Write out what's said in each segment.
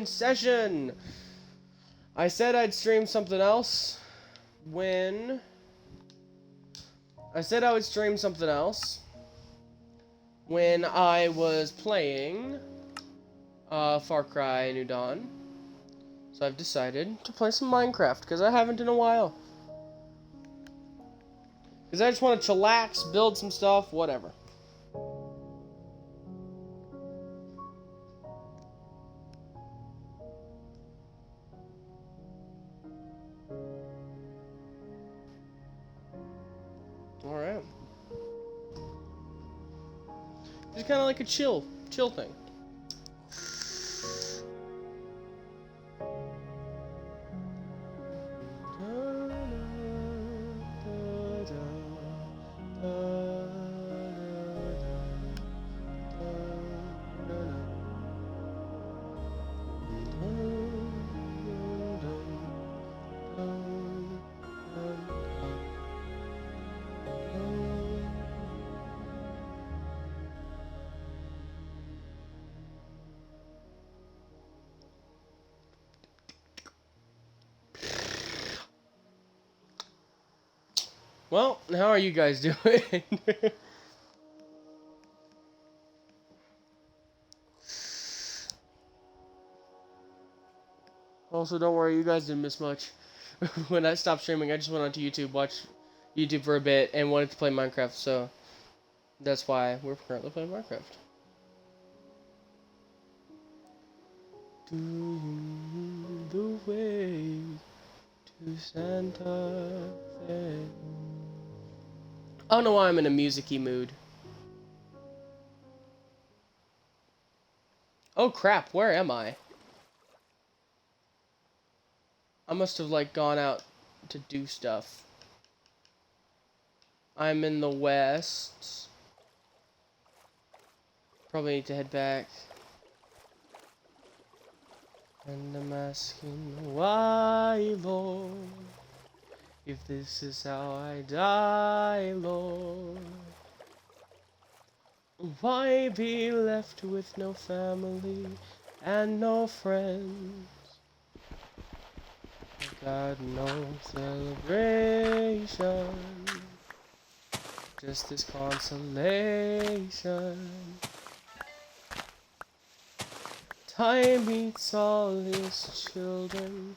in session. I said I'd stream something else when I was playing Far Cry New Dawn. So I've decided to play some Minecraft because I haven't in a while. Because I just want to chillax, build some stuff, whatever. Alright. Just kind of like a chill thing. Well, how are you guys doing? Also, don't worry, you guys didn't miss much. When I stopped streaming, I just went onto YouTube, watched YouTube for a bit, and wanted to play Minecraft, so that's why we're currently playing Minecraft. Do you the way to Santa Fe? I don't know why I'm in a music-y mood. Oh crap, where am I? I must have, like, gone out to do stuff. I'm in the west. Probably need to head back. And I'm asking why, Lord, if this is how I die, Lord. Why be left with no family and no friends? God, no celebration, just this consolation. Time eats all his children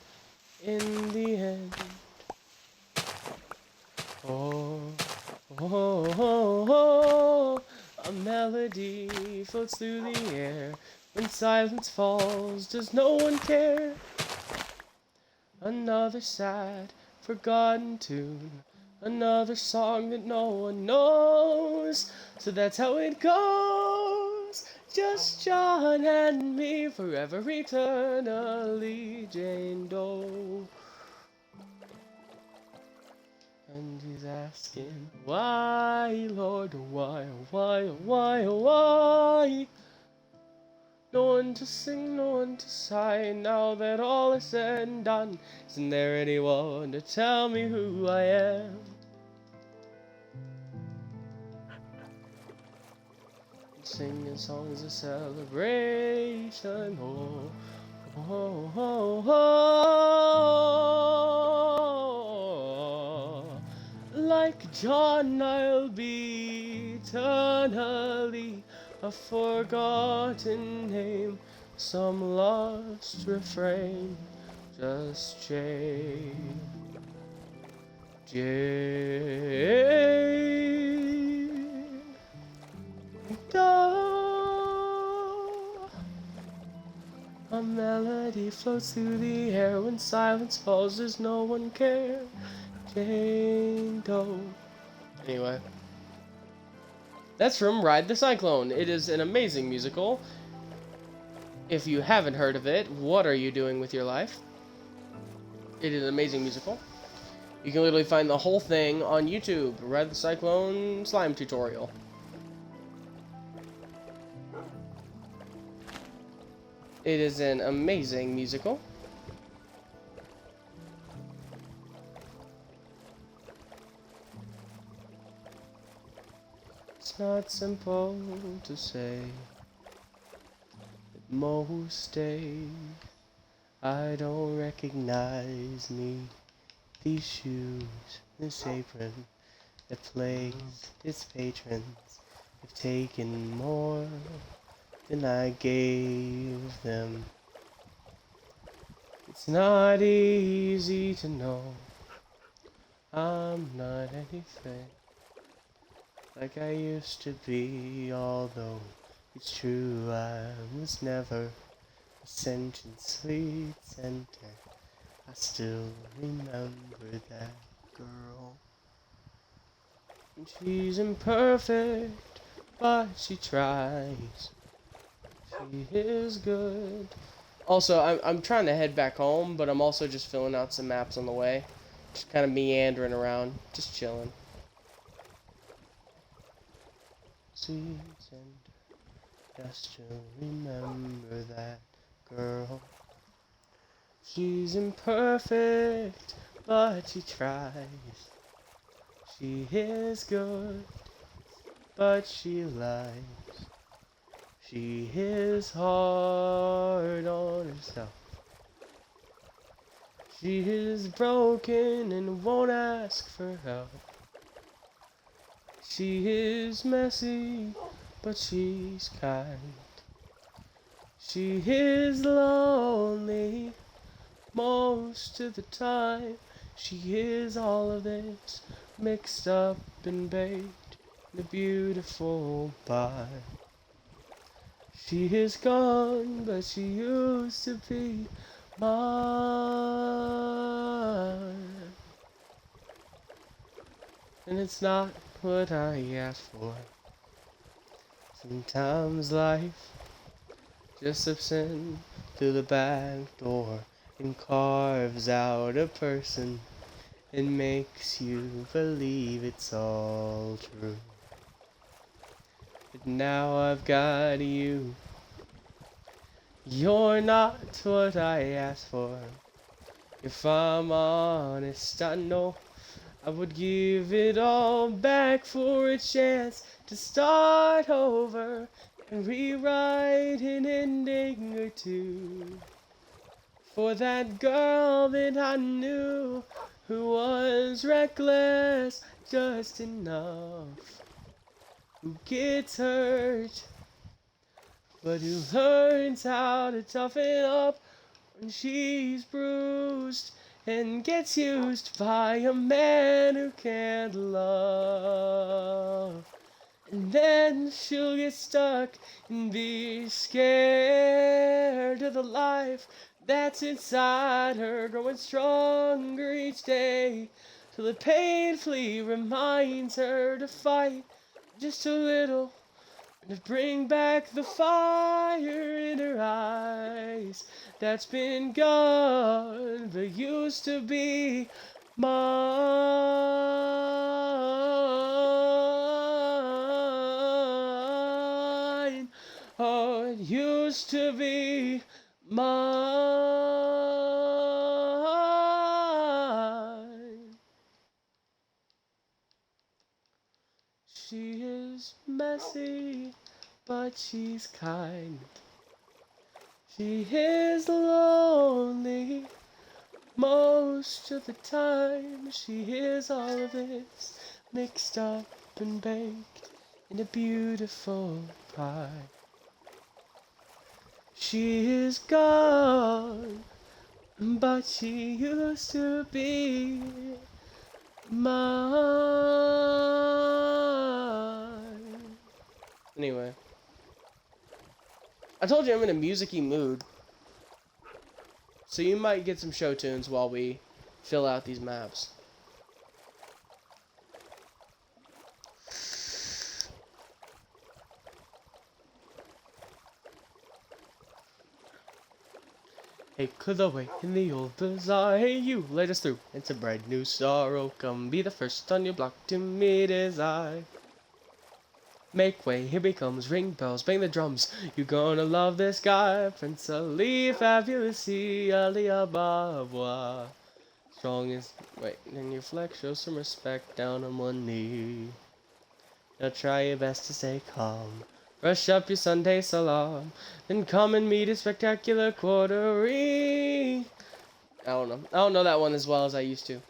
in the end. Oh, oh, oh, oh, a melody floats through the air. When silence falls, does no one care? Another sad, forgotten tune. Another song that no one knows. So that's how it goes. Just John and me, forever, eternally, Jane Doe. And he's asking, why, Lord, why, why, why, why? No one to sing, no one to sigh, now that all is said and done. Isn't there anyone to tell me who I am? Singing songs of celebration, oh, oh, oh, oh. Like John, I'll be eternally a forgotten name, some lost refrain, just Jane Doe. A melody floats through the air. When silence falls, does no one care? Jane Doe. Anyway. That's from Ride the Cyclone. It is an amazing musical. If you haven't heard of it, what are you doing with your life? It is an amazing musical. You can literally find the whole thing on YouTube. Ride the Cyclone slime tutorial. It is an amazing musical. It's not simple to say that most days I don't recognize me. These shoes, this apron, the place, its patrons have taken more than I gave them. It's not easy to know I'm not anything like I used to be, although it's true I was never a sentient sweet center. I still remember that girl. And she's imperfect, but she tries. She is good. Also, I'm trying to head back home, but I'm also just filling out some maps on the way. Just kind of meandering around, just chilling. Sweet center, just to remember that girl. She's imperfect, but she tries. She is good, but she lies. She is hard on herself. She is broken and won't ask for help. She is messy, but she's kind. She is lonely most of the time. She is all of this mixed up and baked in a beautiful pie. She is gone, but she used to be mine. And it's not what I asked for. Sometimes life just slips in through the back door and carves out a person and makes you believe it's all true. But now I've got you. You're not what I asked for. If I'm honest, I know I would give it all back for a chance to start over and rewrite an ending or two. For that girl that I knew who was reckless just enough, who gets hurt but who learns how to toughen up when she's bruised and gets used by a man who can't love. And then she'll get stuck and be scared of the life that's inside her, growing stronger each day, till it painfully reminds her to fight just a little and to bring back the fire in her eyes that's been gone but used to be mine. Oh, it used to be mine. She is messy, but she's kind. She is lonely most of the time. She is all of this mixed up and baked in a beautiful pie. She is gone, but she used to be mine. Anyway, I told you I'm in a music-y mood, so you might get some show tunes while we fill out these maps. Hey, Chloe, in the old bazaar, hey, you, let us through. It's a bright new sorrow, come be the first on your block to meet his eye. Make way, here he comes, ring bells, bang the drums, you gonna love this guy. Prince Ali, fabulous, Ali Ababa. Strong as, wait, then you flex, show some respect down on one knee. Now try your best to stay calm. Brush up your Sunday salon, then come and meet a spectacular quarterly. I don't know. I don't know that one as well as I used to.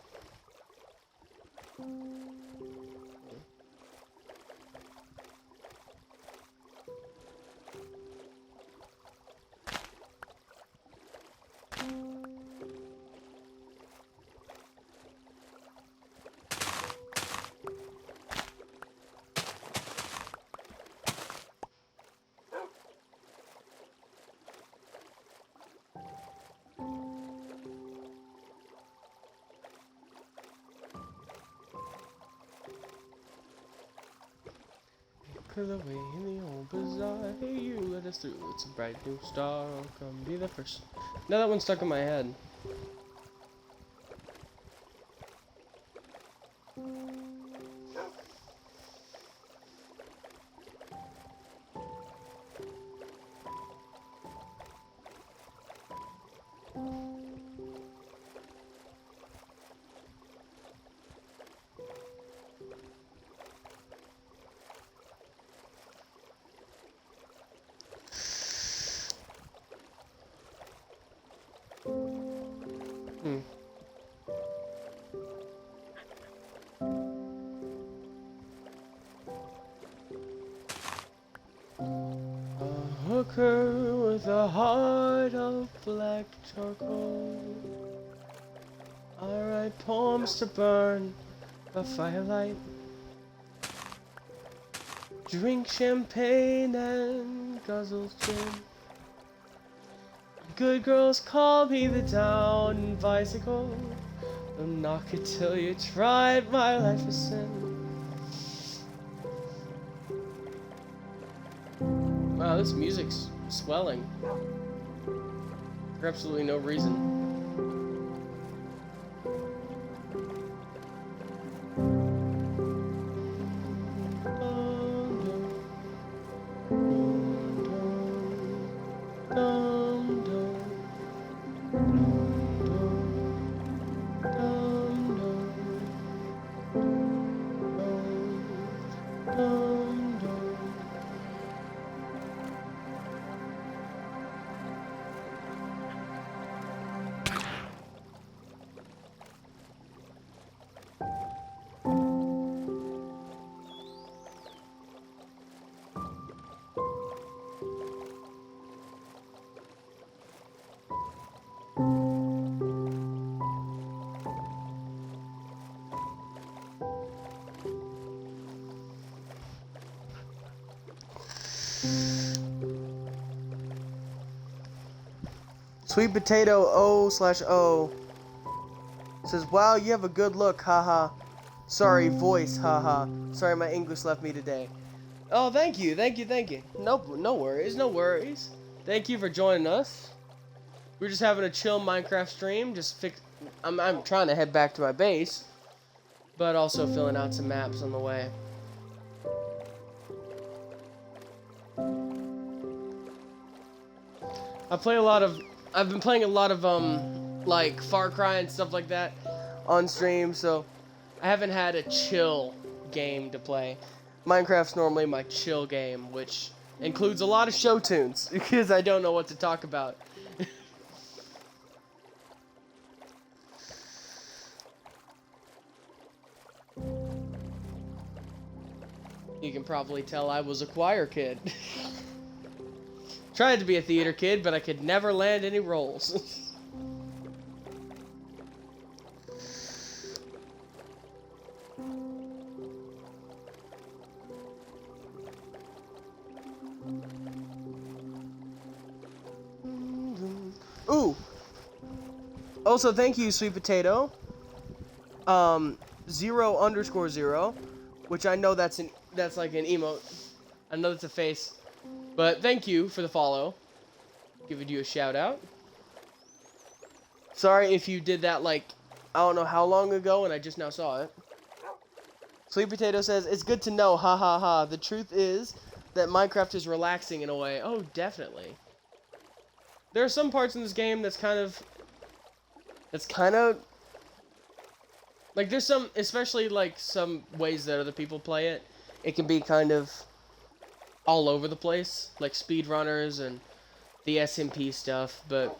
The way in the old bazaar, hey you let us through, it's a bright new star, oh come be the first. Now that one's stuck in my head. A hooker with a heart of black charcoal. I write poems to burn by firelight. Drink champagne and guzzle gin. Good girls call me the down bicycle. Don't knock it till you tried, my life is sin. Wow, this music's swelling. For absolutely no reason. Sweet Potato O/O says, wow, you have a good look, haha. Sorry, voice, haha. Sorry, my English left me today. Oh, thank you. Nope, no worries. Thank you for joining us. We're just having a chill Minecraft stream. I'm trying to head back to my base, but also filling out some maps on the way. I've been playing a lot of like Far Cry and stuff like that on stream, so I haven't had a chill game to play. Minecraft's normally my chill game, which includes a lot of show tunes because I don't know what to talk about. You can probably tell I was a choir kid. Tried to be a theater kid, but I could never land any roles. Ooh. Also, thank you, Sweet Potato. 0_0, which I know that's like an emote. I know that's a face. But thank you for the follow. Giving you a shout out. Sorry if you did that like, I don't know how long ago and I just now saw it. Sweet Potato says, it's good to know, ha ha ha. The truth is that Minecraft is relaxing in a way. Oh, definitely. There are some parts in this game that's kind of like there's some, especially like some ways that other people play it. It can be kind of all over the place, like speedrunners and the SMP stuff, but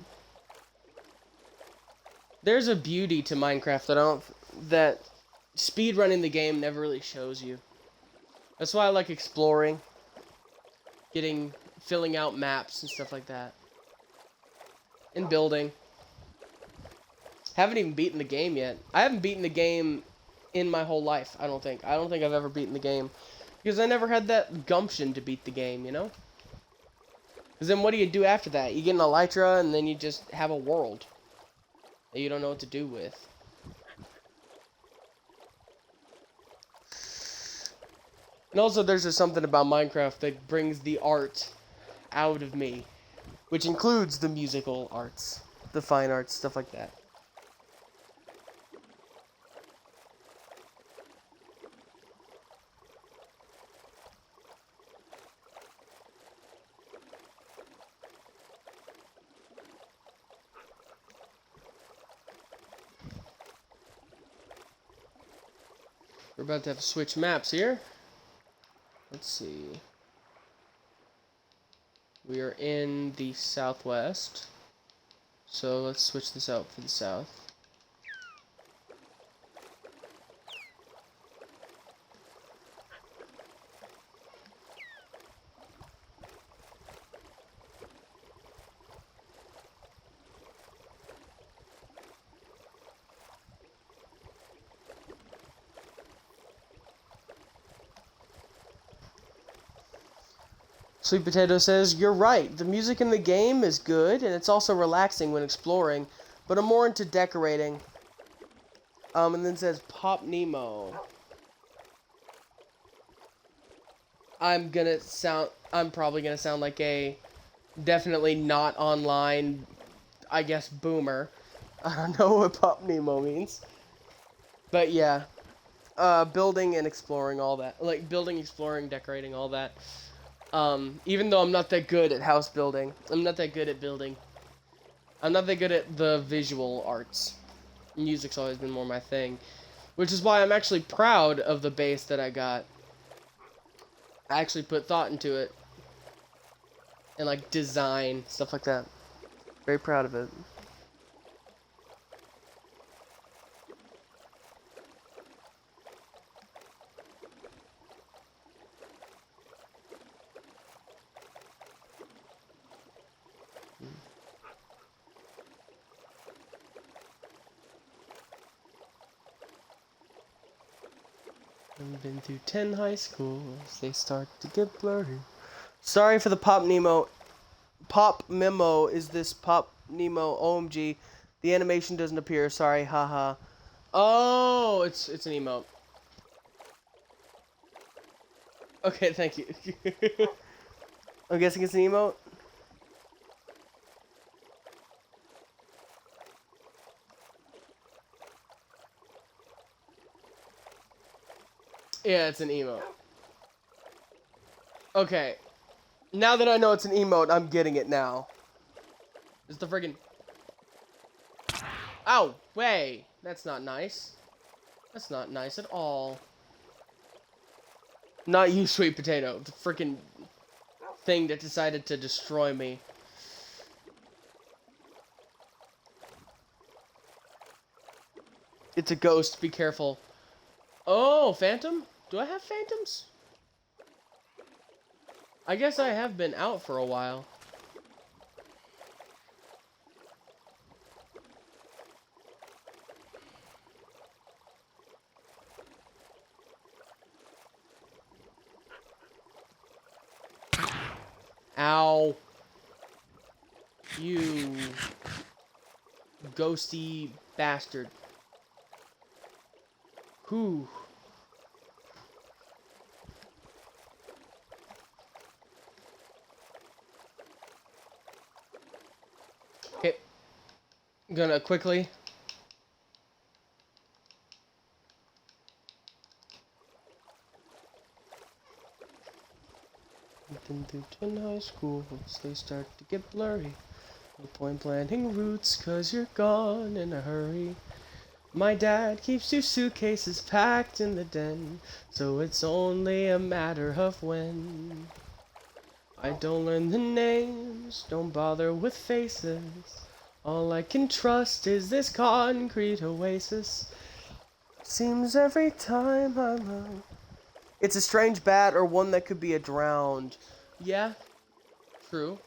there's a beauty to Minecraft that speedrunning the game never really shows you. That's why I like exploring, filling out maps and stuff like that, and building. Haven't even beaten the game yet. I haven't beaten the game in my whole life, I don't think. I don't think I've ever beaten the game because I never had that gumption to beat the game, you know? Because then what do you do after that? You get an elytra and then you just have a world that you don't know what to do with. And also there's just something about Minecraft that brings the art out of me, which includes the musical arts, the fine arts, stuff like that. We're about to have to switch maps here. Let's see. We are in the southwest. So let's switch this out for the south. Sweet Potato says, "You're right. The music in the game is good, and it's also relaxing when exploring, but I'm more into decorating." And then says, "Pop Nemo." I'm probably gonna sound like a definitely not online, I guess, boomer. I don't know what Pop Nemo means. But yeah, building and exploring, all that. Like, building, exploring, decorating, all that. Even though I'm not that good at house building, I'm not that good at building. I'm not that good at the visual arts. Music's always been more my thing. Which is why I'm actually proud of the base that I got. I actually put thought into it. And, like, design, stuff like that. Very proud of it. I've been through 10 high schools, they start to get blurry. Sorry for the Pop memo, is this Pop Nemo? OMG, the animation doesn't appear, sorry, haha. Oh, it's an emote. Okay, thank you. I'm guessing it's an emote? Yeah, it's an emote. Okay. Now that I know it's an emote, I'm getting it now. It's the friggin'... Ow! Way! That's not nice. That's not nice at all. Not you, Sweet Potato. The frickin' thing that decided to destroy me. It's a ghost. Be careful. Oh, Phantom? Do I have Phantoms? I guess I have been out for a while. Ow. You ghosty bastard. Whew. Okay. I'm gonna quickly. Been through 10 high schools, they start to get blurry. No point planting roots, cause you're gone in a hurry. My dad keeps 2 suitcases packed in the den, so it's only a matter of when. I don't learn the names, don't bother with faces. All I can trust is this concrete oasis. Seems every time I'm out. It's a strange bat or one that could be a drowned. Yeah, true.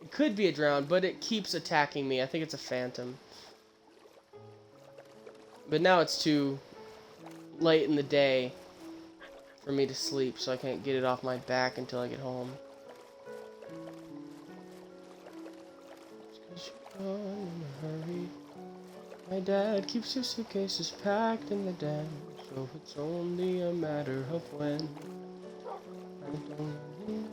It could be a drowned, but it keeps attacking me. I think it's a phantom. But now it's too late in the day for me to sleep, so I can't get it off my back until I get home. In a hurry. My dad keeps his suitcases packed in the den, so it's only a matter of when. I don't need.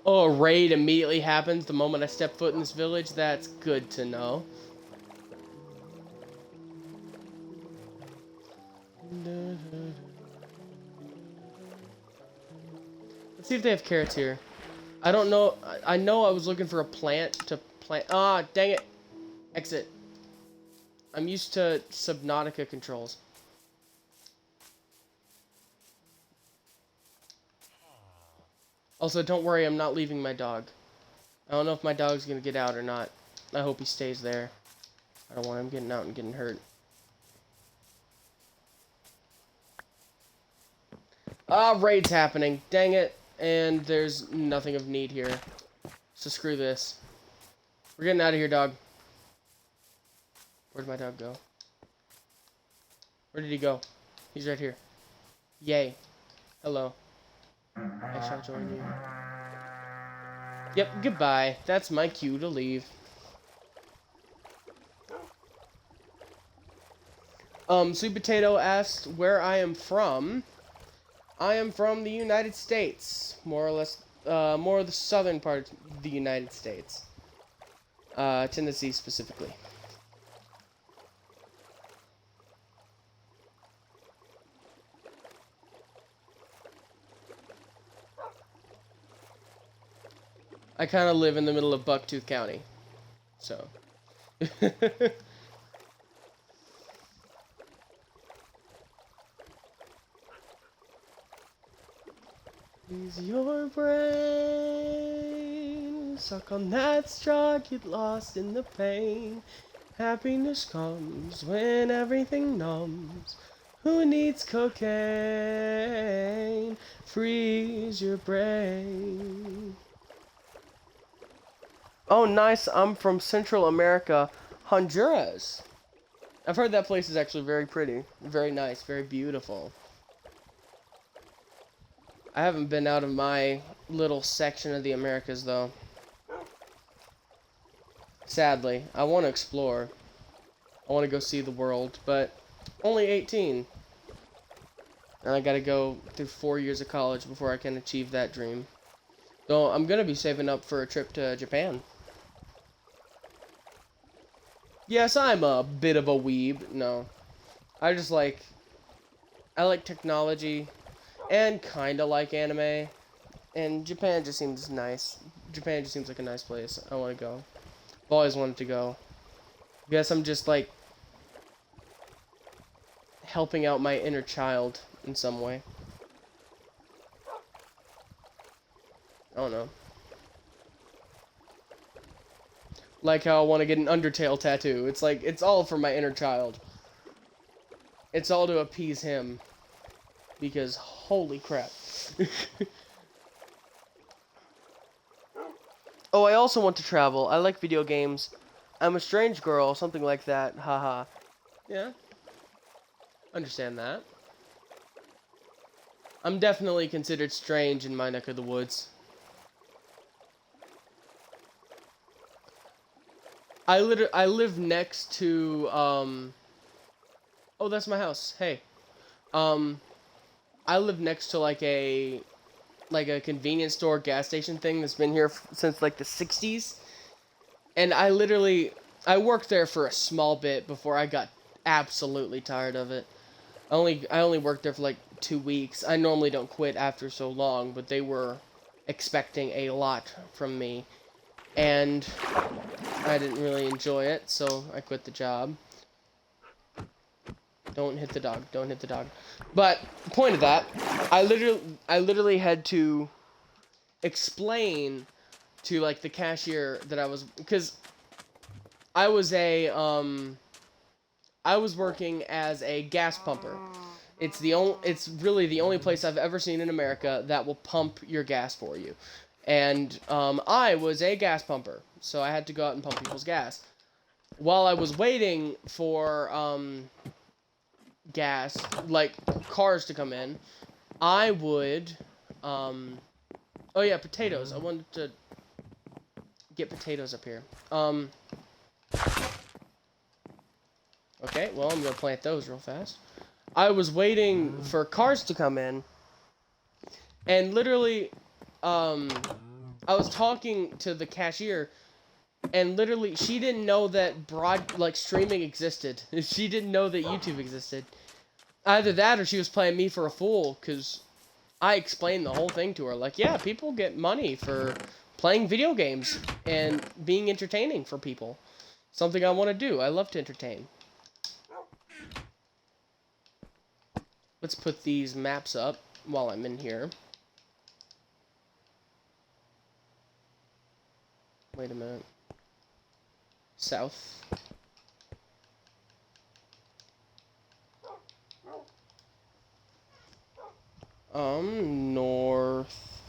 Oh, a raid immediately happens the moment I step foot in this village. That's good to know. Let's see if they have carrots here. I don't know. I know I was looking for a plant to plant. Ah, dang it. Exit. I'm used to Subnautica controls. Also, don't worry, I'm not leaving my dog. I don't know if my dog's gonna get out or not. I hope he stays there. I don't want him getting out and getting hurt. Ah, raid's happening. Dang it. And there's nothing of need here. So screw this. We're getting out of here, dog. Where'd my dog go? Where did he go? He's right here. Yay. Hello. I shall join you. Yep, goodbye. That's my cue to leave. Sweet Potato asked where I am from. I am from the United States. More or less, more of the southern part of the United States. Tennessee specifically. I kind of live in the middle of Bucktooth County, so. Use your brain, suck on that straw, get lost in the pain. Happiness comes when everything numbs. Who needs cocaine? Freeze your brain. Oh, nice. I'm from Central America, Honduras. I've heard that place is actually very pretty, very nice, very beautiful. I haven't been out of my little section of the Americas, though. Sadly, I want to explore. I want to go see the world, but only 18. And I gotta go through 4 years of college before I can achieve that dream. So I'm gonna be saving up for a trip to Japan. Yes, I'm a bit of a weeb. No. I like technology and kind of like anime. And Japan just seems nice. Japan just seems like a nice place. I want to go. I've always wanted to go. I guess I'm just like helping out my inner child in some way. I don't know. Like how I want to get an Undertale tattoo. It's like, it's all for my inner child. It's all to appease him. Because, holy crap. Oh, I also want to travel. I like video games. I'm a strange girl, something like that. Haha. Yeah. Understand that. I'm definitely considered strange in my neck of the woods. I live next to, oh, that's my house. Hey. I live next to, like a convenience store, gas station thing that's been here since, like, the 60s. And I worked there for a small bit before I got absolutely tired of it. I only worked there for like 2 weeks. I normally don't quit after so long, but they were expecting a lot from me, and I didn't really enjoy it, so I quit the job. Don't hit the dog. Don't hit the dog. But the point of that, I literally had to explain to like the cashier that I was, because I was I was working as a gas pumper. It's really the only place I've ever seen in America that will pump your gas for you. And I was a gas pumper, so I had to go out and pump people's gas. While I was waiting for gas, like cars to come in, I would oh yeah, potatoes. I wanted to get potatoes up here. Okay, well, I'm gonna plant those real fast. I was waiting for cars to come in, and literally, I was talking to the cashier, and literally, she didn't know that streaming existed. She didn't know that YouTube existed. Either that, or she was playing me for a fool, because I explained the whole thing to her. Like, yeah, people get money for playing video games and being entertaining for people. Something I want to do. I love to entertain. Let's put these maps up while I'm in here. Wait a minute. South.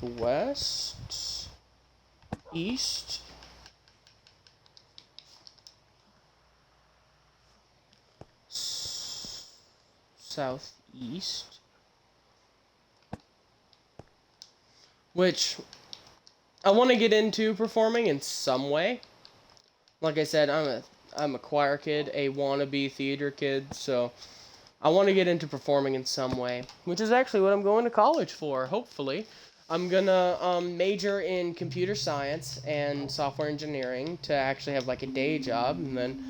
Northwest. East. Southeast, which I want to get into performing in some way. Like I said, I'm a choir kid, a wannabe theater kid, so I want to get into performing in some way, which is actually what I'm going to college for, hopefully. I'm gonna major in computer science and software engineering to actually have like a day job, and then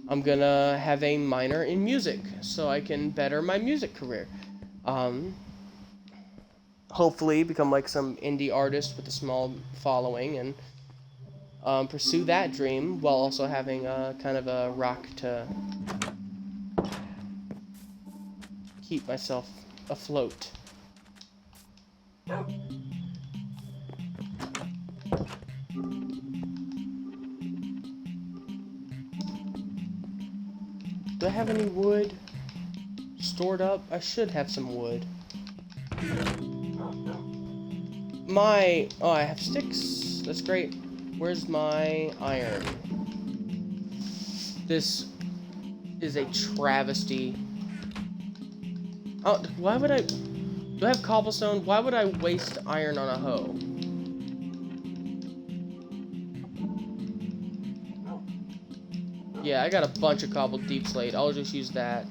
I'm gonna have a minor in music so I can better my music career. Hopefully become like some indie artist with a small following and pursue that dream while also having a kind of a rock to keep myself afloat. Do I have any wood stored up? I should have some wood. Oh, I have sticks. That's great. Where's my iron? This is a travesty. Oh, why would do I have cobblestone? Why would I waste iron on a hoe? Yeah, I got a bunch of cobbled deep slate. I'll just use that.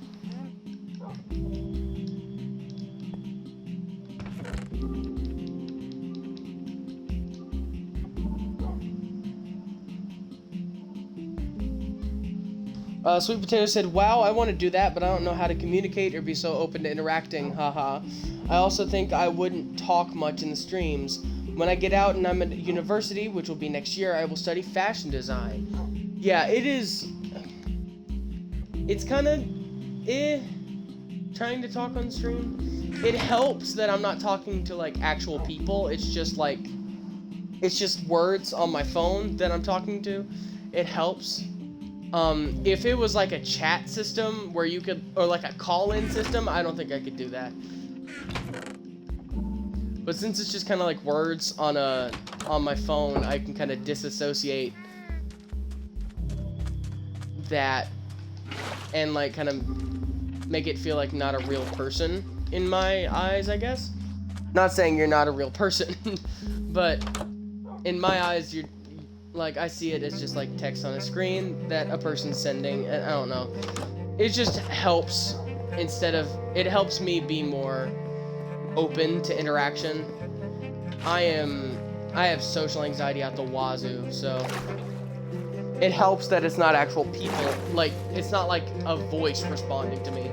Sweet Potato said, wow, I want to do that, but I don't know how to communicate or be so open to interacting, haha. I also think I wouldn't talk much in the streams. When I get out and I'm at university, which will be next year, I will study fashion design. Yeah, it's kind of, trying to talk on stream. It helps that I'm not talking to, like, actual people. It's just words on my phone that I'm talking to. It helps. If it was like a chat system where you could, or like a call-in system, I don't think I could do that. But since it's just kind of like words on my phone, I can kind of disassociate that and like kind of make it feel like not a real person in my eyes, I guess. Not saying you're not a real person, but in my eyes, you're like, I see it as just like text on a screen that a person's sending, and I don't know. It just helps it helps me be more open to interaction. I have social anxiety out the wazoo, so it helps that it's not actual people. Like, it's not like a voice responding to me.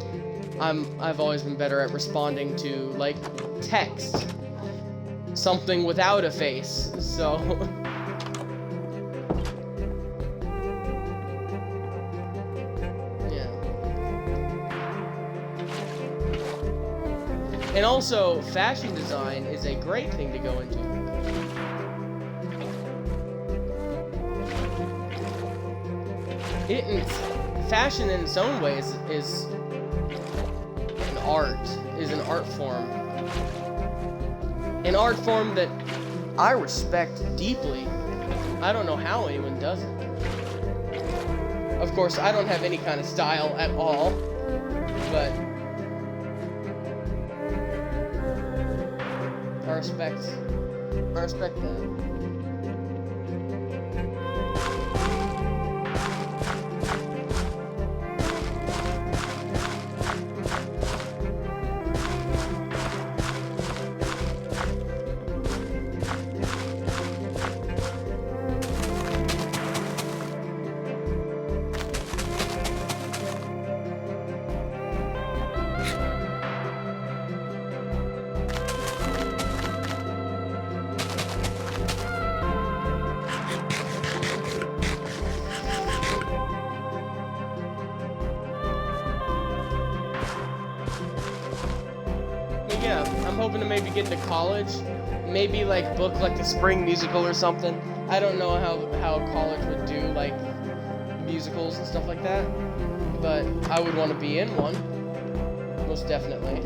I've always been better at responding to, like, text. Something without a face, so... yeah. And also, fashion design is a great thing to go into. Fashion in its own ways is an art form. An art form that I respect deeply. I don't know how anyone does it. Of course, I don't have any kind of style at all, but I respect that. Yeah, I'm hoping to maybe get into college, maybe like book like a spring musical or something. I don't know how college would do like musicals and stuff like that, but I would want to be in one, most definitely.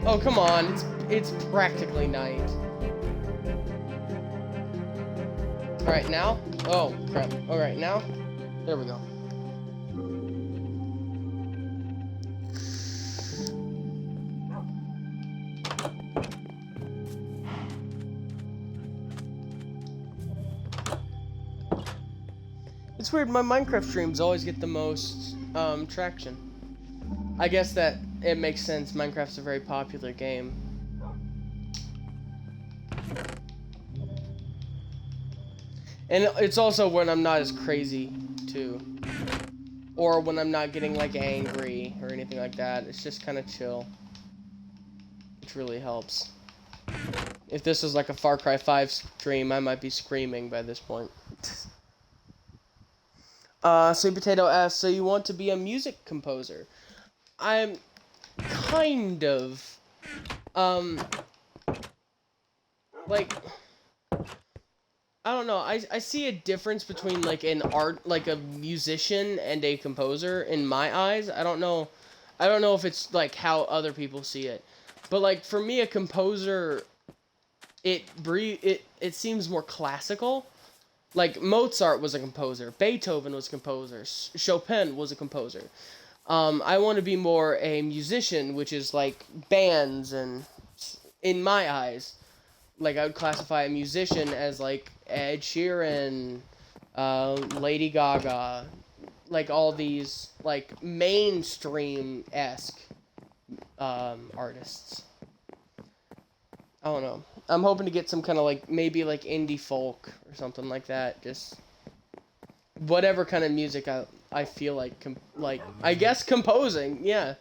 Oh come on, it's practically night. All right now. Oh crap. All right now. There we go. It's weird, my Minecraft streams always get the most traction. I guess that it makes sense, Minecraft's a very popular game. And it's also when I'm not as crazy, too. Or when I'm not getting, like, angry or anything like that. It's just kind of chill. Which really helps. If this was like a Far Cry 5 stream, I might be screaming by this point. Sweet Potato asks, so you want to be a music composer? I'm kind of, like, I don't know, I see a difference between, like, like, a musician and a composer in my eyes. I don't know if it's, like, how other people see it. But, like, for me, a composer, it seems more classical. Like, Mozart was a composer, Beethoven was a composer, Chopin was a composer. I want to be more a musician, which is, like, bands, and, in my eyes, like, I would classify a musician as, like, Ed Sheeran, Lady Gaga, like, all these, like, mainstream-esque, artists. I don't know. I'm hoping to get some kind of, like, maybe, like, indie folk or something like that. Just whatever kind of music I feel like, I guess composing, yeah.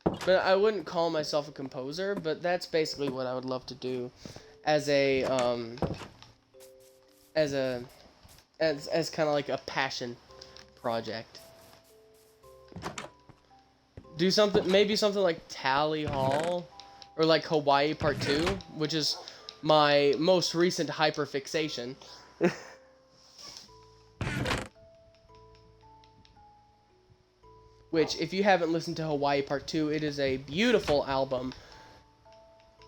But I wouldn't call myself a composer, but that's basically what I would love to do as a, as kind of like a passion project. Do something, maybe something like Tally Hall. Or like Hawaii Part 2, which is my most recent hyperfixation. Which, if you haven't listened to Hawaii Part 2, it is a beautiful album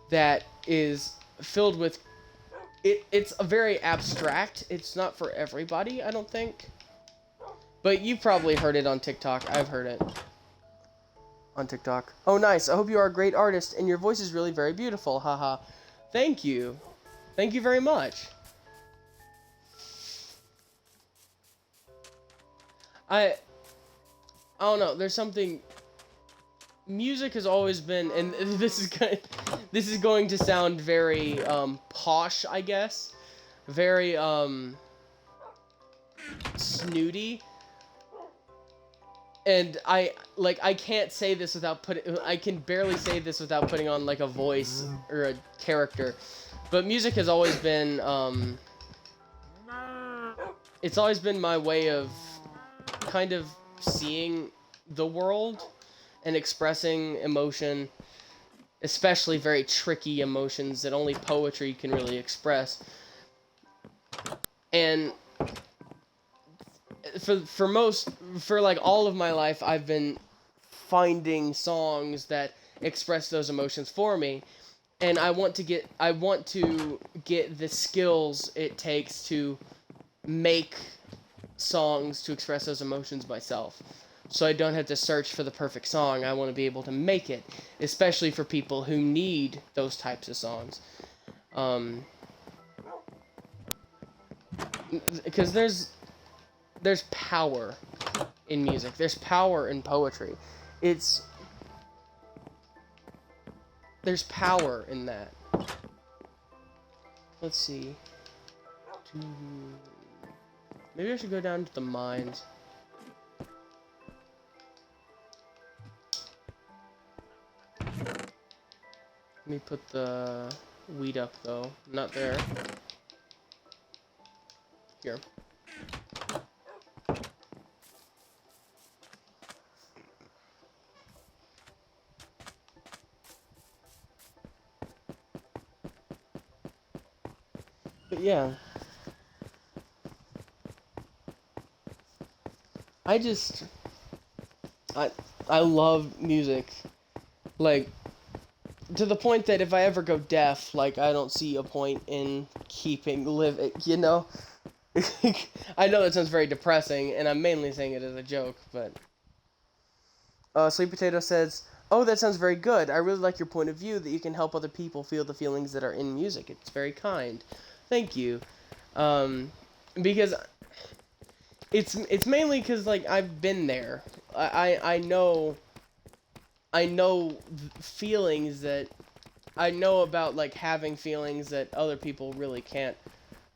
that is filled with... It's a very abstract. It's not for everybody, I don't think. But you've probably heard it on TikTok. I've heard it on TikTok. Oh, nice. I hope you are a great artist, and your voice is really very beautiful. Haha. Thank you. Thank you very much. I don't know. There's something music has always been, and this is going to sound very posh, I guess, very snooty, and I can't say this without I can barely say this without putting on like a voice or a character, but music has always been it's always been my way of kind of seeing the world and expressing emotion, especially very tricky emotions that only poetry can really express. And for like all of my life, I've been finding songs that express those emotions for me, and I want to get the skills it takes to make songs to express those emotions myself. So I don't have to search for the perfect song. I want to be able to make it, especially for people who need those types of songs. Because there's power in music. There's power in poetry. There's power in that. Let's see. Maybe I should go down to the mines. Let me put the weed up, though. Not there. Here. But yeah. I love music. Like, to the point that if I ever go deaf, like, I don't see a point in you know? I know that sounds very depressing, and I'm mainly saying it as a joke, but... Sweet Potato says, "Oh, that sounds very good. I really like your point of view that you can help other people feel the feelings that are in music. It's very kind." Thank you. Because... It's mainly because, like, I've been there. I know feelings that... I know about, like, having feelings that other people really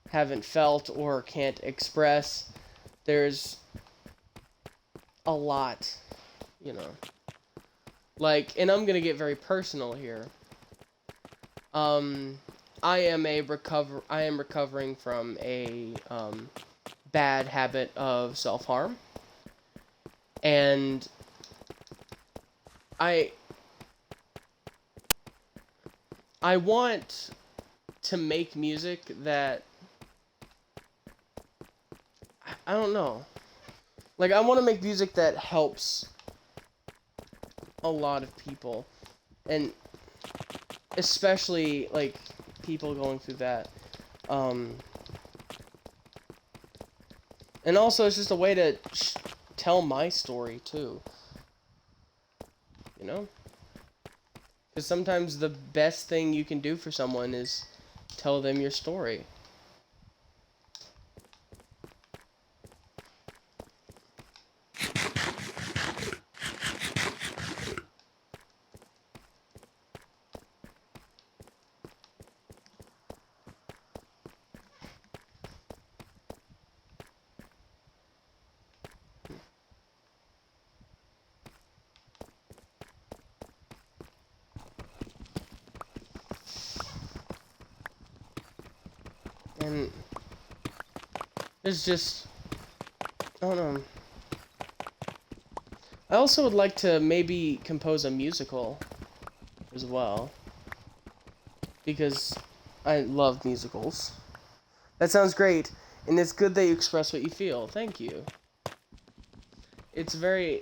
haven't felt or can't express. There's a lot, you know. Like, and I'm gonna get very personal here. I am recovering from a, bad habit of self-harm. And I want to make music that... I don't know. Like, I want to make music that helps a lot of people. And especially, like, people going through that. And also, it's just a way to tell my story, too. You know? Because sometimes the best thing you can do for someone is tell them your story. And there's just... I don't know. I also would like to maybe compose a musical as well. Because I love musicals. That sounds great. And it's good that you express what you feel. Thank you. It's very...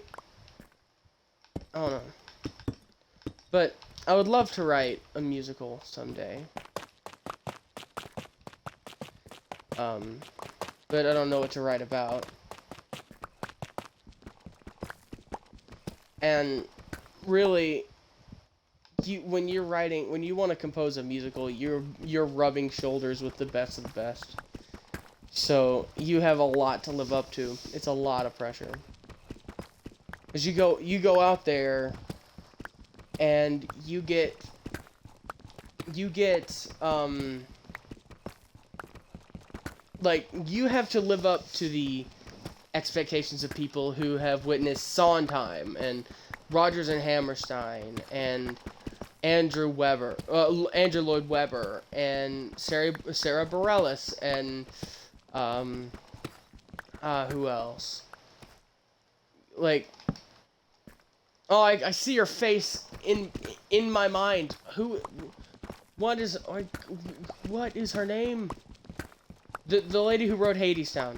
I don't know. But I would love to write a musical someday. But I don't know what to write about. And really, when you want to compose a musical, you're rubbing shoulders with the best of the best. So you have a lot to live up to. It's a lot of pressure. Cause you go out there and you get like, you have to live up to the expectations of people who have witnessed Sondheim and Rodgers and Hammerstein and Andrew Lloyd Webber and Sarah Bareilles and who else? Like, oh, I see your face in my mind. What is her name? The lady who wrote Hadestown.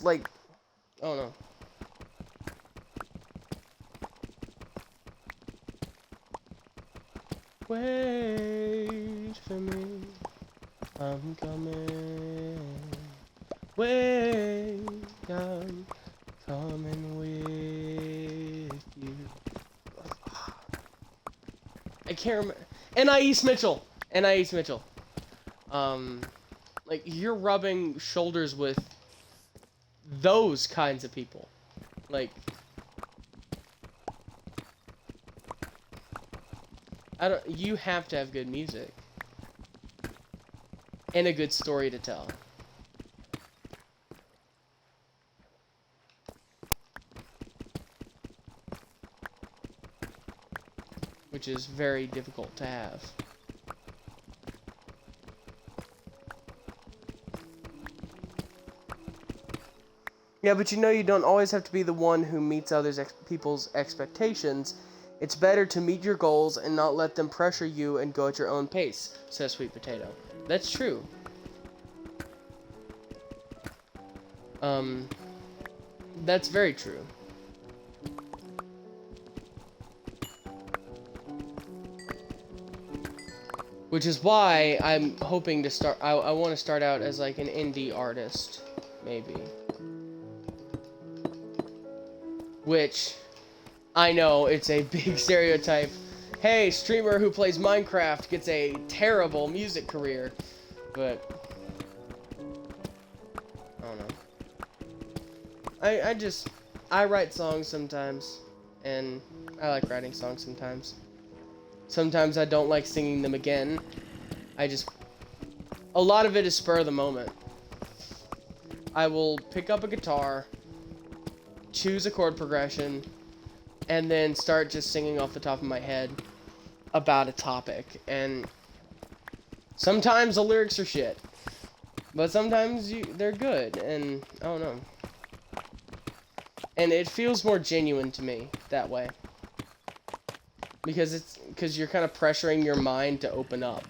Like, oh no. Wait for me, I'm coming. Wait, I'm coming with you. I can't remember. Anais Mitchell. Like, you're rubbing shoulders with those kinds of people. Like, you have to have good music. And a good story to tell. Which is very difficult to have. Yeah, but you know, you don't always have to be the one who meets people's expectations. It's better to meet your goals and not let them pressure you and go at your own pace, says Sweet Potato. That's true. That's very true. Which is why I'm hoping to start, I want to start out as like an indie artist, maybe. Which, I know it's a big stereotype. Hey, streamer who plays Minecraft gets a terrible music career. But, I don't know. I write songs sometimes. And I like writing songs sometimes. Sometimes I don't like singing them again. A lot of it is spur of the moment. I will pick up a guitar, choose a chord progression, and then start just singing off the top of my head about a topic. And sometimes the lyrics are shit, but sometimes they're good, and I don't know. And it feels more genuine to me that way. Because you're kind of pressuring your mind to open up.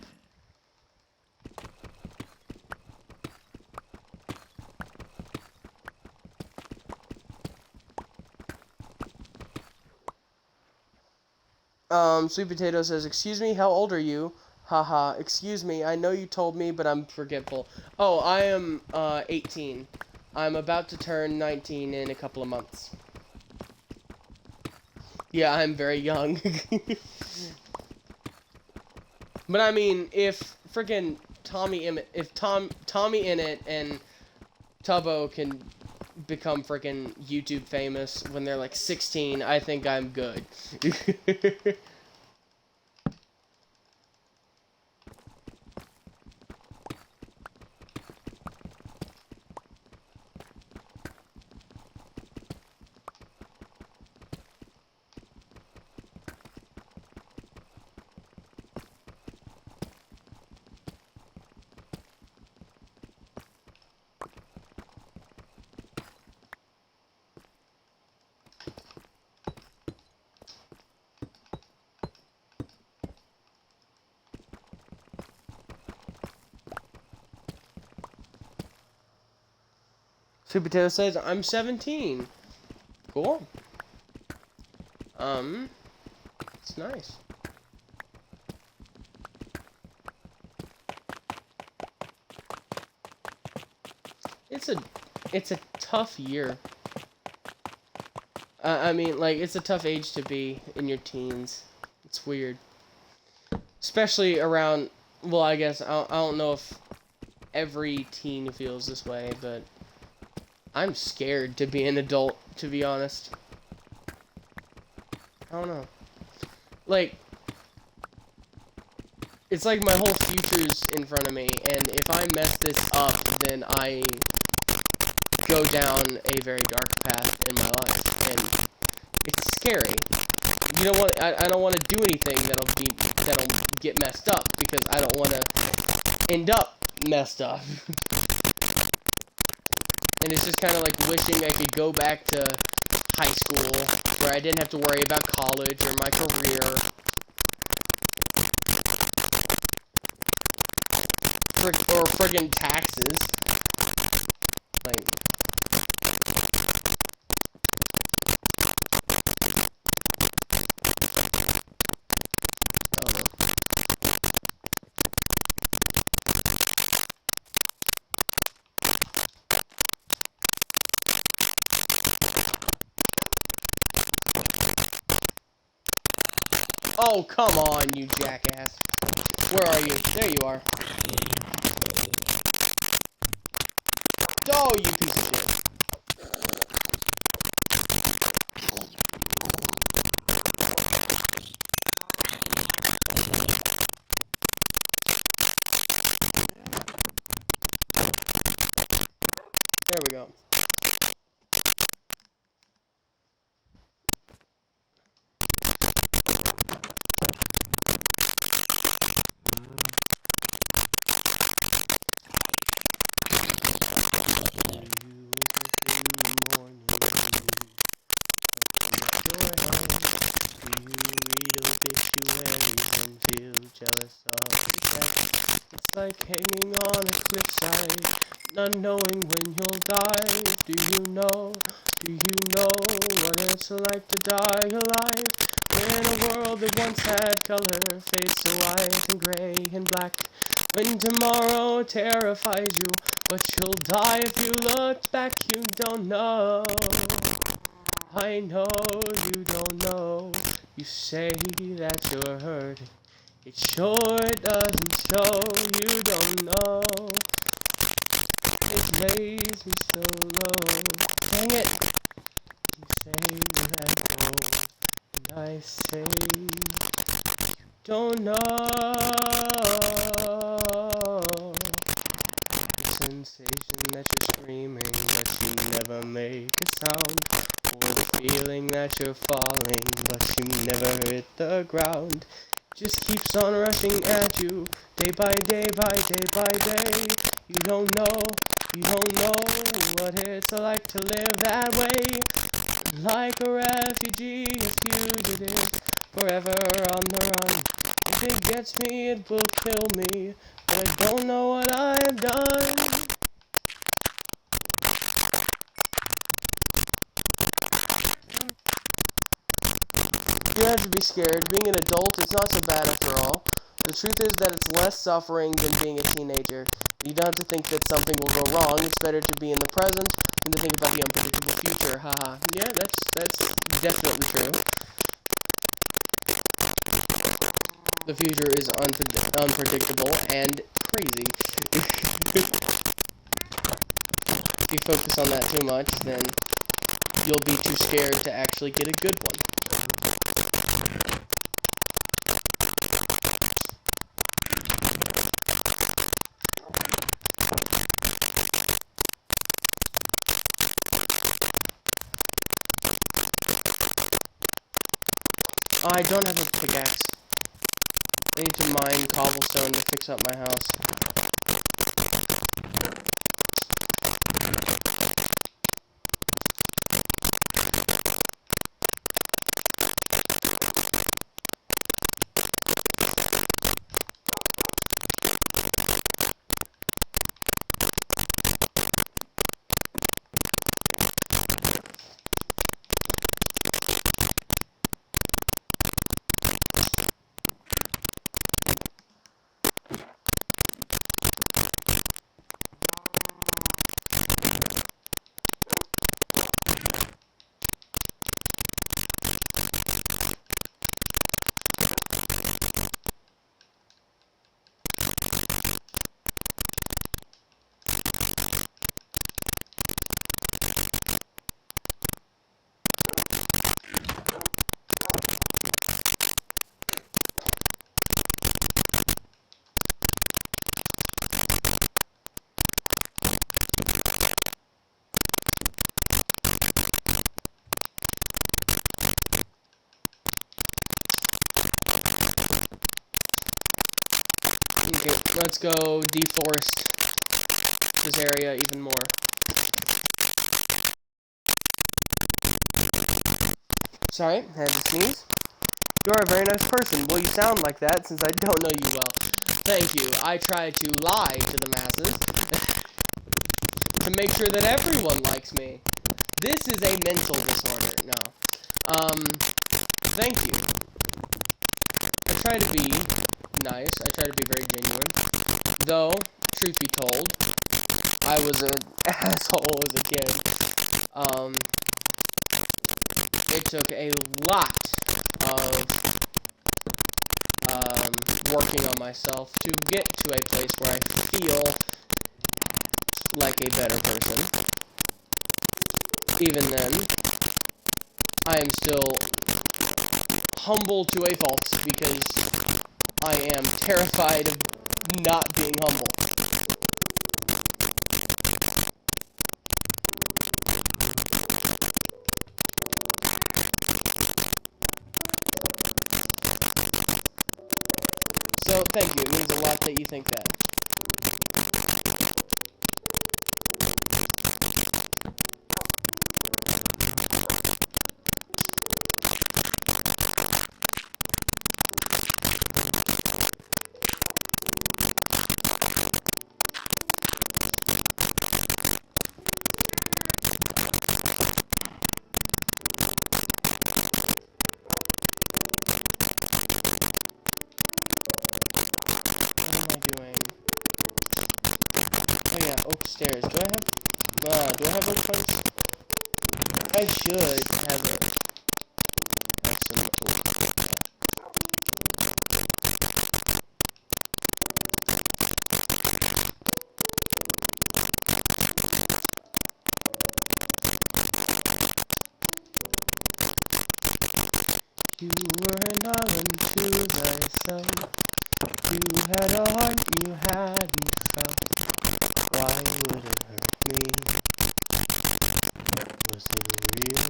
Sweet Potato says, "Excuse me, how old are you? Haha, excuse me, I know you told me, but I'm forgetful." Oh, I am 18. I'm about to turn 19 in a couple of months. Yeah, I'm very young. But I mean, if freaking Tommy Innit and Tubbo can become freaking YouTube famous when they're like 16, I think I'm good. Sweet Potato says, "I'm 17. Cool. It's nice. It's a tough year. I mean, like, it's a tough age to be in your teens. It's weird. Especially around, well, I guess, I don't know if every teen feels this way, but I'm scared to be an adult, to be honest. I don't know. Like, It's like my whole future's in front of me, and if I mess this up, then I go down a very dark path in my life, and it's scary. You don't want. I don't want to do anything that'll get messed up because I don't want to end up messed up. And it's just kind of like wishing I could go back to high school where I didn't have to worry about college or my career. Or friggin' taxes. Like, oh no. Oh, come on, you jackass. Where are you? There you are. Oh, you piece of shit. There we go. It's like hanging on a cliffside, not knowing when you'll die. Do you know what it's like to die alive? In a world that once had color, fades to white and gray and black. When tomorrow terrifies you, but you'll die if you look back. You don't know. I know you don't know. You say that you're hurting. It sure doesn't show. You don't know. It lays me so low. Dang it. You say that go, and I say you don't know. Sensation that you're screaming, but you never make a sound. Or the feeling that you're falling, but you never hit the ground. Just keeps on rushing at you, day by day by day by day. You don't know what it's like to live that way. Like a refugee, a fugitive, forever on the run. If it gets me, it will kill me, but I don't know what I've done. You don't have to be scared. Being an adult is not so bad after all. The truth is that it's less suffering than being a teenager. You don't have to think that something will go wrong. It's better to be in the present than to think about the unpredictable future. Haha. Yeah, that's definitely true. The future is unpredictable and crazy. If you focus on that too much, then you'll be too scared to actually get a good one. I don't have a pickaxe. I need to mine cobblestone to fix up my house. Let's go deforest this area even more. Sorry, I had to sneeze. You're a very nice person. Well, you sound like that since I don't know you well. Thank you. I try to lie to the masses to make sure that everyone likes me. This is a mental disorder. No. Thank you. I try to be nice. I try to be very genuine. Though, truth be told, I was an asshole as a kid. It took a lot of working on myself to get to a place where I feel like a better person. Even then, I am still humble to a fault because I am terrified of not being humble. So, thank you. It means a lot that you think that. Stairs. Do I have those points? I should have it. You were an island to thyself. You had a heart you hadn't felt. Why would it hurt me? Was it real?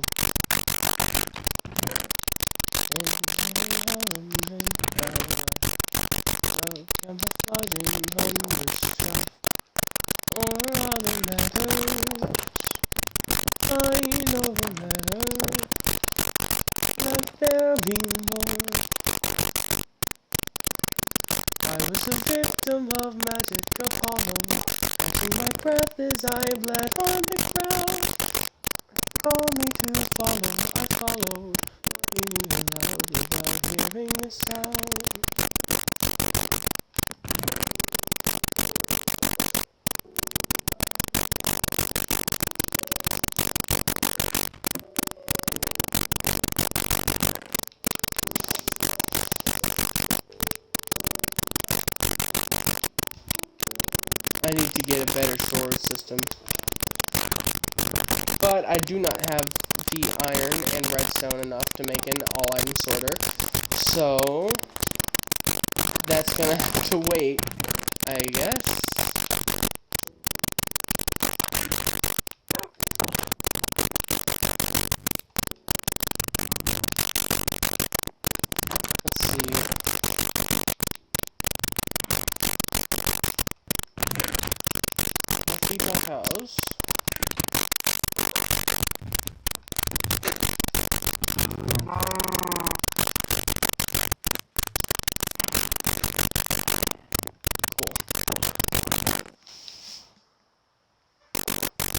And the flooding hundreds strife or other matters. I know the matter that there be more. I was a victim of magic Apollo. My breath as I bled on the ground. Call me to follow, I followed. You knew the loud without hearing the sound. I need to get a better sword system. But I do not have the iron and redstone enough to make an all-item sorter. So that's gonna have to wait, I guess. Let's see. Keep my house.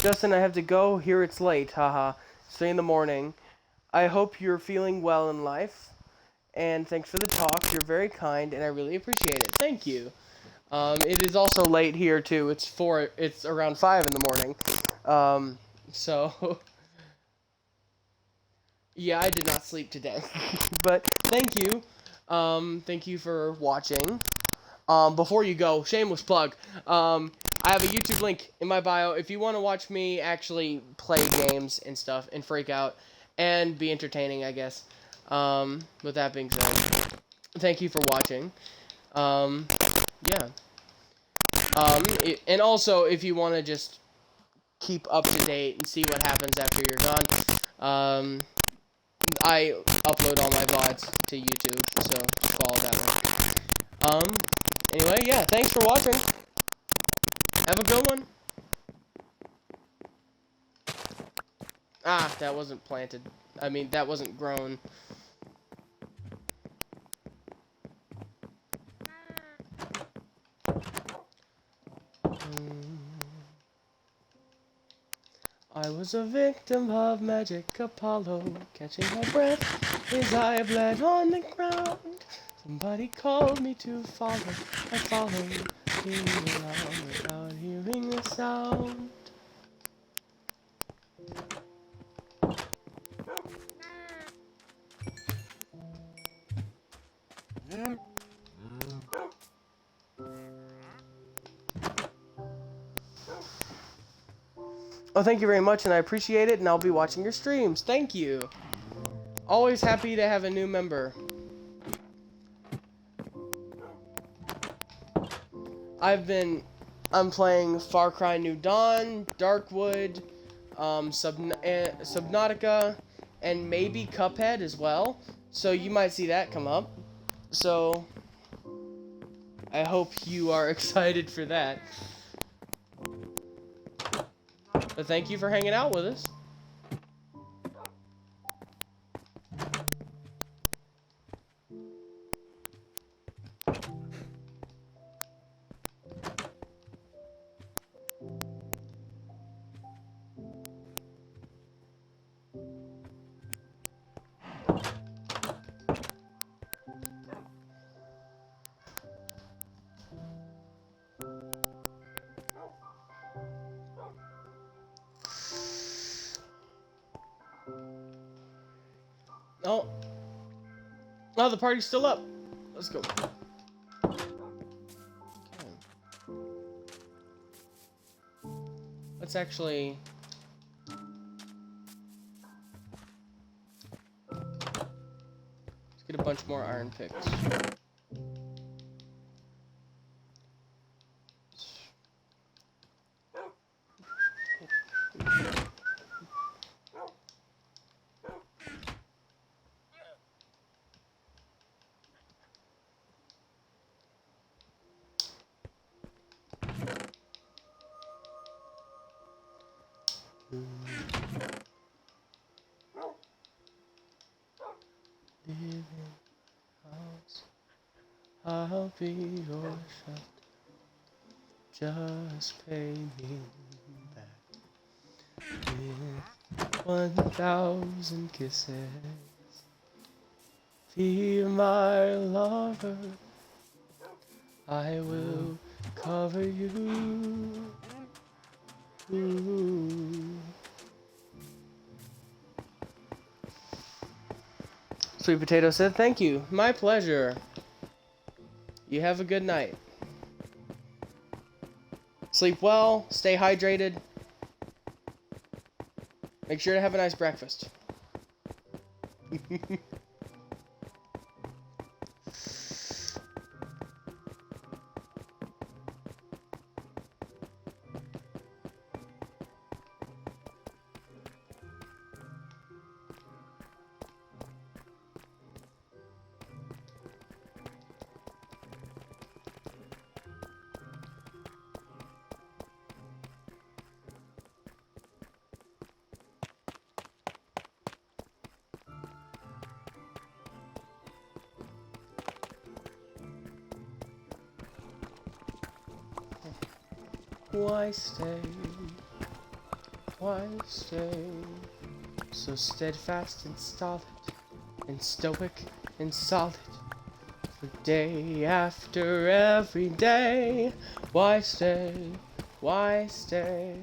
Justin, I have to go. Here it's late. Haha. 3 in the morning. I hope you're feeling well in life. And thanks for the talk. You're very kind, and I really appreciate it. Thank you. It is also late here too. It's around 5 in the morning. So yeah, I did not sleep today. But thank you. Thank you for watching. Before you go, shameless plug. I have a YouTube link in my bio if you want to watch me actually play games and stuff and freak out and be entertaining, I guess. With that being said, thank you for watching. Yeah. And also, if you want to just keep up to date and see what happens after you're gone, I upload all my VODs to YouTube, so follow that one. Anyway, yeah, thanks for watching. Have a good one. Ah, that wasn't planted. I mean, that wasn't grown. I was a victim of magic Apollo, catching my breath as I bled on the ground. Somebody called me to follow. I followed, being around without hearing the sound. Oh, thank you very much, and I appreciate it, and I'll be watching your streams. Thank you. Always happy to have a new member. I'm playing Far Cry New Dawn, Darkwood, Subnautica, and maybe Cuphead as well. So you might see that come up. So I hope you are excited for that. But thank you for hanging out with us. Oh. Oh, the party's still up. Let's go. Okay. Let's actually... Let's get a bunch more iron picks. Living house, I'll be your shelter. Just pay me back with 1,000 kisses. Be my lover, I will cover you. Ooh. Sweet Potato said, thank you. My pleasure. You have a good night. Sleep well, stay hydrated. Make sure to have a nice breakfast. Why stay? Why stay? So steadfast and stolid, and stoic and solid, for day after every day. Why stay? Why stay?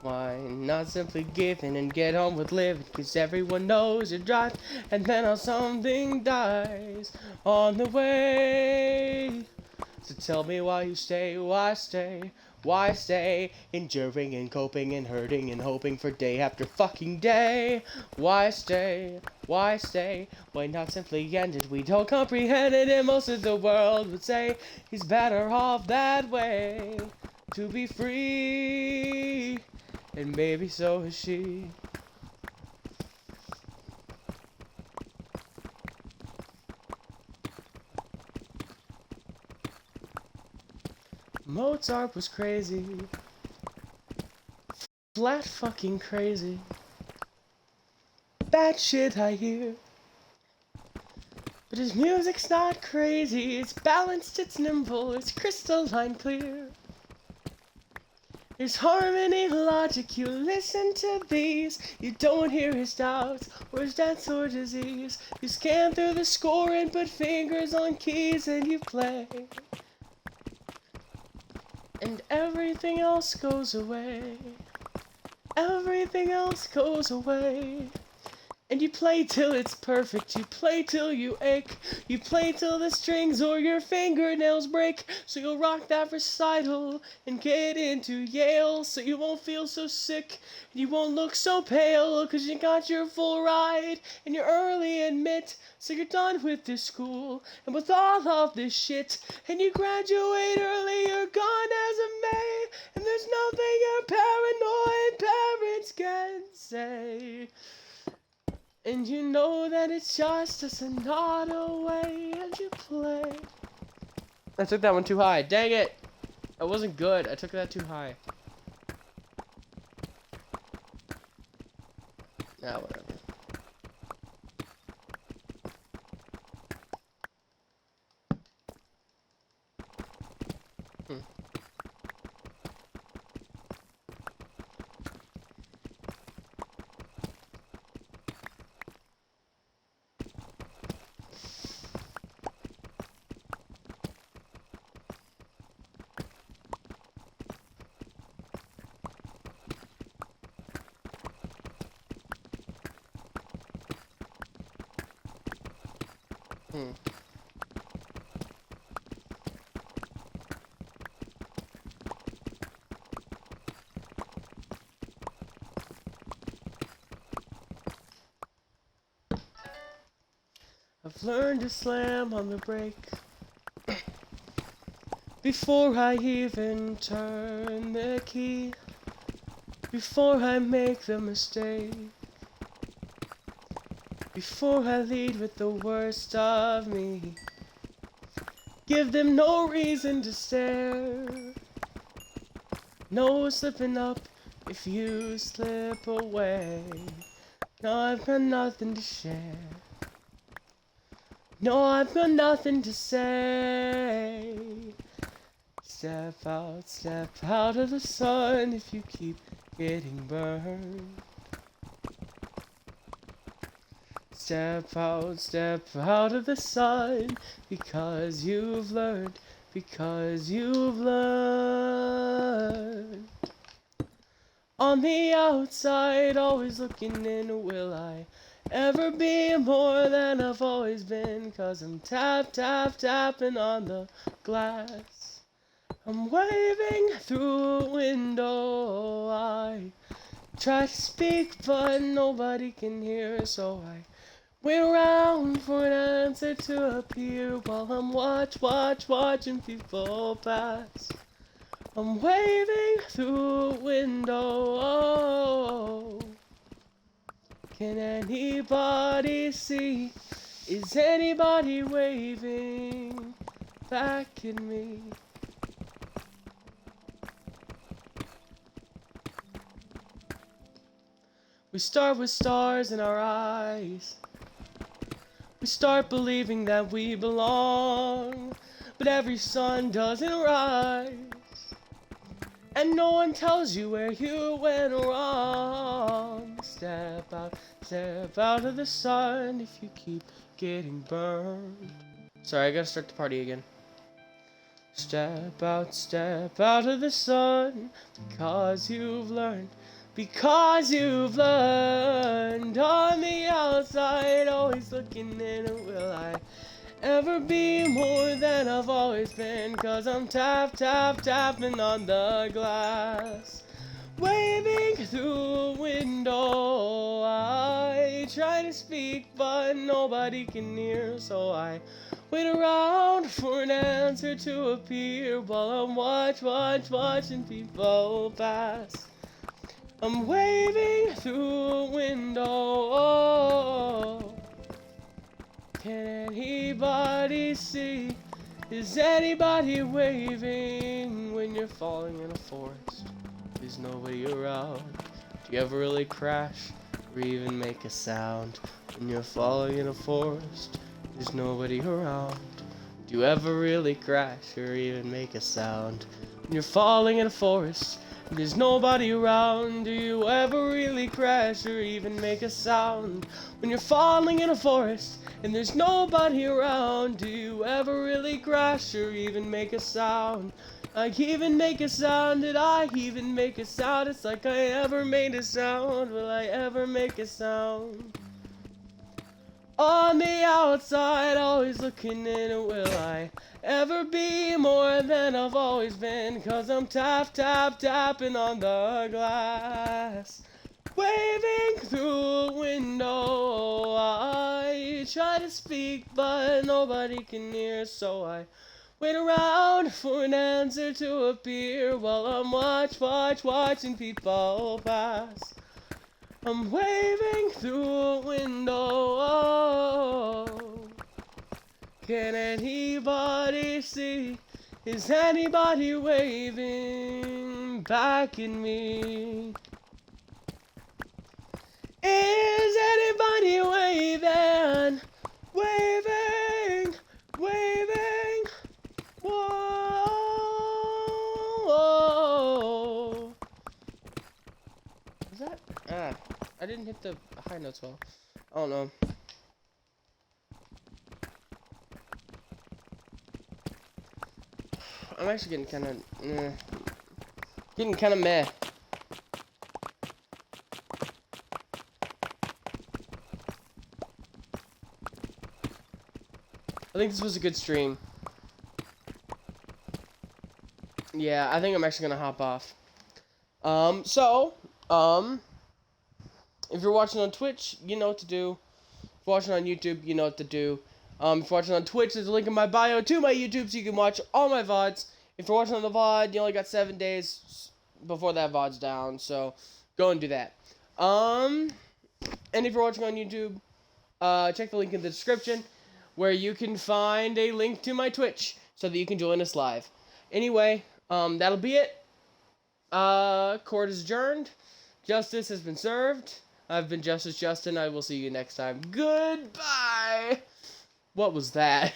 Why not simply give in and get on with living? 'Cause everyone knows you drive, and then how something dies on the way. So tell me why you stay, why stay, why stay? Enduring and coping and hurting and hoping for day after fucking day. Why stay, why stay? Why not simply end it? We don't comprehend it, and most of the world would say he's better off that way. To be free, and maybe so is she. Mozart was crazy. Flat fucking crazy. Bad shit I hear. But his music's not crazy. It's balanced, it's nimble, it's crystalline clear. There's harmony, logic, you listen to these. You don't hear his doubts, or his dance or disease. You scan through the score and put fingers on keys and you play. And everything else goes away. Everything else goes away. And you play till it's perfect, you play till you ache. You play till the strings or your fingernails break. So you'll rock that recital and get into Yale. So you won't feel so sick and you won't look so pale. Cause you got your full ride and you're early admit. So you're done with this school and with all of this shit. And you graduate early, you're gone as of May. And there's nothing your paranoid parents can say. And you know that it's just a sonata way as you play. I took that one too high. Dang it! That wasn't good. I took that too high. Nah, whatever. I've learned to slam on the brake before I even turn the key, before I make the mistake, before I lead with the worst of me. Give them no reason to stare, no slipping up if you slip away. No, I've got nothing to share. No, I've got nothing to say. Step out of the sun if you keep getting burned. Step out of the sun because you've learned, because you've learned. On the outside, always looking in, will I ever be more than I've always been? Cause I'm tapping on the glass. I'm waving through a window. I try to speak but nobody can hear, so I wait around for an answer to appear while I'm watching people pass. I'm waving through a window. Oh, can anybody see? Is anybody waving back at me? We start with stars in our eyes. We start believing that we belong, but every sun doesn't rise. And no one tells you where you went wrong. Step out of the sun if you keep getting burned. Sorry, I gotta start the party again. Step out of the sun because you've learned. Because you've learned. On the outside, always looking in, will I ever be more than I've always been? Cause I'm tapping on the glass, waving through a window. I try to speak but nobody can hear, so I wait around for an answer to appear while I'm watching people pass. I'm waving through a window. Oh, can anybody see? Is anybody waving when you're falling in a forest? There's nobody around. Do you ever really crash or even make a sound when you're falling in a forest? There's nobody around. Do you ever really crash or even make a sound when you're falling in a forest? There's nobody around. Do you ever really crash or even make a sound when you're falling in a forest and there's nobody around? Do you ever really crash or even make a sound? I even make a sound. Did I even make a sound? It's like I ever made a sound. Will I ever make a sound? On the outside, always looking in, will I ever be more than I've always been? 'Cause I'm tapping on the glass, waving through a window. I try to speak, but nobody can hear, so I wait around for an answer to appear while I'm watching people pass. I'm waving through a window. Oh, can anybody see? Is anybody waving back at me? Is anybody waving? Waving, waving. Whoa. Is that? I didn't hit the high notes well. I don't know. I'm actually getting kind of meh. I think this was a good stream. Yeah, I think I'm actually gonna hop off. If you're watching on Twitch, you know what to do. If you're watching on YouTube, you know what to do. If you're watching on Twitch, there's a link in my bio to my YouTube so you can watch all my VODs. If you're watching on the VOD, you only got 7 days before that VOD's down, so go and do that. And if you're watching on YouTube, check the link in the description where you can find a link to my Twitch so that you can join us live. Anyway, that'll be it. Court is adjourned. Justice has been served. I've been Justice Justin. I will see you next time. Goodbye. What was that?